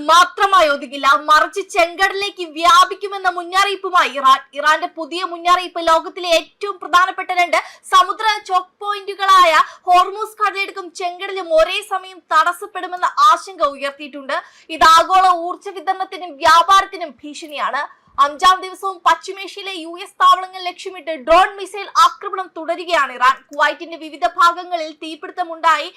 മാത്രമായി ഒതുങ്ങില്ല, മറിച്ച് ചെങ്കടലിലേക്ക് വ്യാപിക്കുമെന്ന മുന്നറിയിപ്പുമായി ഇറാന്റെ പുതിയ മുന്നറിയിപ്പ് ലോകത്തിലെ ഏറ്റവും പ്രധാനപ്പെട്ട രണ്ട് സമുദ്ര ചോക്ക് പോയിന്റുകളായ ഹോർമൂസ് കടലിടുക്കും ചെങ്കടലും ഒരേ സമയം തടസ്സപ്പെടുമെന്ന ആശങ്ക ഉയർത്തിയിട്ടുണ്ട്. ഇത് ആഗോള ഊർജ്ജ വിതരണത്തിനും വ്യാപാരത്തിനും ഭീഷണിയാണ്. അഞ്ചാം ദിവസവും പശ്ചിമേഷ്യയിലെ US താവളങ്ങൾ ലക്ഷ്യമിട്ട് ഡ്രോൺ മിസൈൽ ആക്രമണം തുടരുകയാണ് ഇറാൻ. കുവൈറ്റിന്റെ വിവിധ ഭാഗങ്ങളിൽ തീപിടുത്തമുണ്ടായി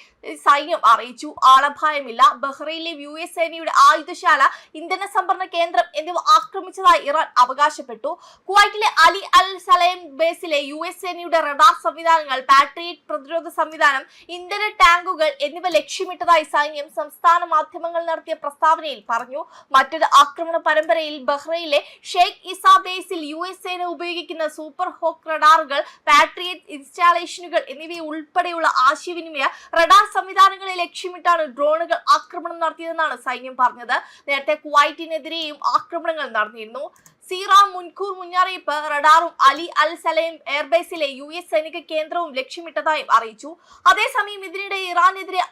സൈന്യം അറിയിച്ചു. ആളപായമില്ല. ബഹ്റൈനിലെ US സേനയുടെ ആയുധശാല, ഇന്ധന സംഭരണ കേന്ദ്രം എന്നിവ ആക്രമിച്ചതായി ഇറാൻ അവകാശപ്പെട്ടു. കുവൈറ്റിലെ അലി അൽ സലൈം ബേസിലെ US സേനയുടെ റഡാർ സംവിധാനങ്ങൾ, പാട്രിയറ്റ് പ്രതിരോധ സംവിധാനം, ഇന്ധന ടാങ്കുകൾ എന്നിവ ലക്ഷ്യമിട്ടതായി സൈന്യം സംസ്ഥാന മാധ്യമങ്ങൾ നടത്തിയ പ്രസ്താവനയിൽ പറഞ്ഞു. മറ്റൊരു ആക്രമണ പരമ്പരയിൽ ബഹ്റൈനിലെ ഷെയ്ഖ് ഇസ ബേസിൽ US സേന ഉപയോഗിക്കുന്ന സൂപ്പർ ഹോക്ക് റഡാറുകൾ, പാട്രിയറ്റ് ഇൻസ്റ്റാളേഷനുകൾ എന്നിവ ഉൾപ്പെടെയുള്ള ആശയവിനിമയ റഡാർ സംവിധാനങ്ങളെ ലക്ഷ്യമിട്ടാണ് ഡ്രോണുകൾ ആക്രമണം നടത്തിയതെന്നാണ് സൈന്യം പറഞ്ഞത്. നേരത്തെ കുവൈറ്റിനെതിരെയും ആക്രമണങ്ങൾ നടന്നിരുന്നു. സീറ മുൻകൂർ മുന്നറിയിപ്പ് റഡാറും അലി അൽ സലൈം എയർബേസിലെ US സൈനിക കേന്ദ്രവും ലക്ഷ്യമിട്ടതായും അറിയിച്ചു. അതേസമയം ഇതിനിടെ ഇറാനെതിരെ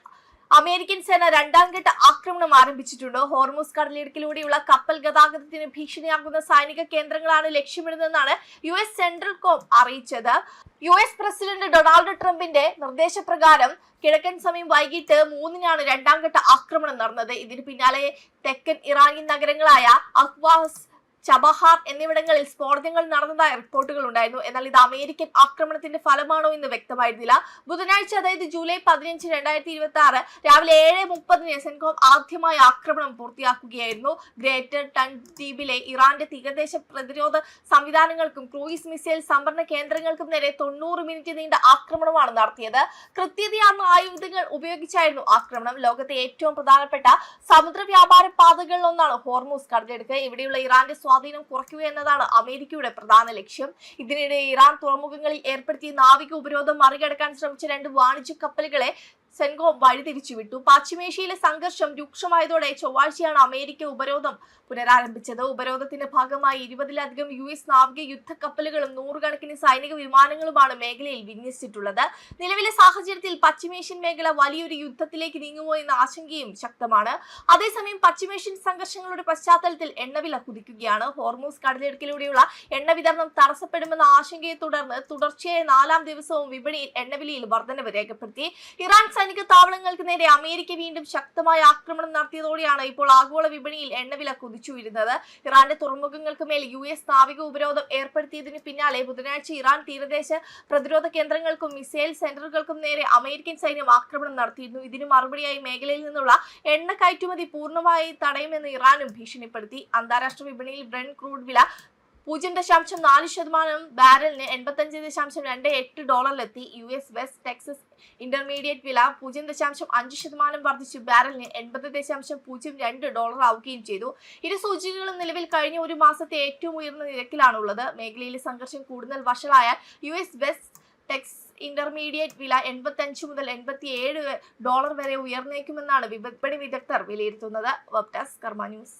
അമേരിക്കൻ സേന രണ്ടാം ഘട്ട ആക്രമണം ആരംഭിച്ചിട്ടുണ്ട്. ഹോർമൂസ് കടലിടുക്കിലൂടെയുള്ള കപ്പൽ ഗതാഗതത്തിന് ഭീഷണിയാകുന്ന സൈനിക കേന്ദ്രങ്ങളാണ് ലക്ഷ്യമിടുന്നതെന്നാണ് US സെൻട്രൽ കോം അറിയിച്ചത്. US പ്രസിഡന്റ് ഡൊണാൾഡ് ട്രംപിന്റെ നിർദ്ദേശപ്രകാരം കിഴക്കൻ സമയം വൈകിട്ട് 3-നാണ് രണ്ടാം ഘട്ട ആക്രമണം നടന്നത്. ഇതിന് പിന്നാലെ തെക്കൻ ഇറാനിയൻ നഗരങ്ങളായ അഹ്വാസ്, ചബഹാർ എന്നിവിടങ്ങളിൽ സ്ഫോടനങ്ങൾ നടന്നതായ റിപ്പോർട്ടുകൾ ഉണ്ടായിരുന്നു. എന്നാൽ ഇത് അമേരിക്കൻ ആക്രമണത്തിന്റെ ഫലമാണോ എന്ന് വ്യക്തമായിരുന്നില്ല. ബുധനാഴ്ച, അതായത് ജൂലൈ 15, 2026 രാവിലെ 7:30 സെൻകോം ആദ്യമായി ആക്രമണം പൂർത്തിയാക്കുകയായിരുന്നു. ഗ്രേറ്റർ ടൻസ് ദ്വീപിലെ ഇറാന്റെ തീരദേശ പ്രതിരോധ സംവിധാനങ്ങൾക്കും ക്രൂയിസ് മിസൈൽ സംഭരണ കേന്ദ്രങ്ങൾക്കും നേരെ 90 മിനിറ്റ് നീണ്ട ആക്രമണമാണ് നടത്തിയത്. കൃത്യതയാർന്ന ആയുധങ്ങൾ ഉപയോഗിച്ചായിരുന്നു ആക്രമണം. ലോകത്തെ ഏറ്റവും പ്രധാനപ്പെട്ട സമുദ്ര വ്യാപാര പാതകളിൽ ഒന്നാണ് ഹോർമൂസ് കടലിടുക്ക്. ഇവിടെയുള്ള ഇറാന്റെ സ്വാധീനം കുറയ്ക്കുക എന്നതാണ് അമേരിക്കയുടെ പ്രധാന ലക്ഷ്യം. ഇതിനിടെ ഇറാൻ തുറമുഖങ്ങളിൽ ഏർപ്പെടുത്തിയ നാവിക ഉപരോധം മറികടക്കാൻ ശ്രമിച്ച 2 വാണിജ്യ കപ്പലുകളെ സെൻകോം വഴിതിരിച്ചുവിട്ടു. പശ്ചിമേഷ്യയിലെ സംഘർഷം രൂക്ഷമായതോടെ ചൊവ്വാഴ്ചയാണ് അമേരിക്ക ഉപരോധം പുനരാരംഭിച്ചത്. ഉപരോധത്തിന്റെ ഭാഗമായി 20-ലധികം US നാവിക യുദ്ധക്കപ്പലുകളും 100-കണക്കിന് സൈനിക വിമാനങ്ങളുമാണ് മേഖലയിൽ വിന്യസിച്ചിട്ടുള്ളത്. നിലവിലെ സാഹചര്യത്തിൽ പശ്ചിമേഷ്യൻ മേഖല വലിയൊരു യുദ്ധത്തിലേക്ക് നീങ്ങുമോ എന്ന ആശങ്കയും ശക്തമാണ്. അതേസമയം പശ്ചിമേഷ്യൻ സംഘർഷങ്ങളുടെ പശ്ചാത്തലത്തിൽ എണ്ണവില കുതിക്കുകയാണ്. ഹോർമൂസ് കടലിടുക്കിലൂടെയുള്ള എണ്ണ വിതരണം തടസ്സപ്പെടുമെന്ന ആശങ്കയെ തുടർന്ന് തുടർച്ചയായ 4-ാം ദിവസവും വിപണിയിൽ എണ്ണവിലയിൽ വർധനവ് രേഖപ്പെടുത്തി. ഇറാൻ സൈനിക താവളങ്ങൾക്ക് നേരെ അമേരിക്ക വീണ്ടും ശക്തമായ ആക്രമണം നടത്തിയതോടെയാണ് ഇപ്പോൾ ആഗോള വിപണിയിൽ എണ്ണവില കുതിച്ചുയരുന്നത്. ഇറാന്റെ തുറമുഖങ്ങൾക്ക് മേൽ US നാവിക ഉപരോധം ഏർപ്പെടുത്തിയതിന് പിന്നാലെ ബുധനാഴ്ച ഇറാൻ തീരദേശ പ്രതിരോധ കേന്ദ്രങ്ങൾക്കും മിസൈൽ സെന്ററുകൾക്കും നേരെ അമേരിക്കൻ സൈന്യം ആക്രമണം നടത്തിയിരുന്നു. ഇതിന് മറുപടിയായി മേഖലയിൽ നിന്നുള്ള എണ്ണ കയറ്റുമതി പൂർണ്ണമായി തടയുമെന്ന് ഇറാനും ഭീഷണിപ്പെടുത്തി. അന്താരാഷ്ട്ര വിപണിയിൽ ബ്രന്റ് ക്രൂഡ് വില 0.4% ബാരലിന് $85.28 US വെസ്റ്റ് ടെക്സസ് ഇന്റർമീഡിയറ്റ് വില 0.5% വർദ്ധിച്ച് ബാരലിന് $80.02 ആവുകയും ചെയ്തു. ഇരു സൂചികകളും നിലവിൽ കഴിഞ്ഞ ഒരു മാസത്തെ ഏറ്റവും ഉയർന്ന നിരക്കിലാണുള്ളത്. മേഖലയിലെ സംഘർഷം കൂടുതൽ വഷളായ US വെസ്റ്റ് ടെക്സ് ഇന്റർമീഡിയറ്റ് വില $85 മുതൽ $87 വരെ ഉയർന്നേക്കുമെന്നാണ് വിപണി വിദഗ്ധർ വിലയിരുത്തുന്നത്. വെബ് ഡെസ്ക് കർമ്മ ന്യൂസ്.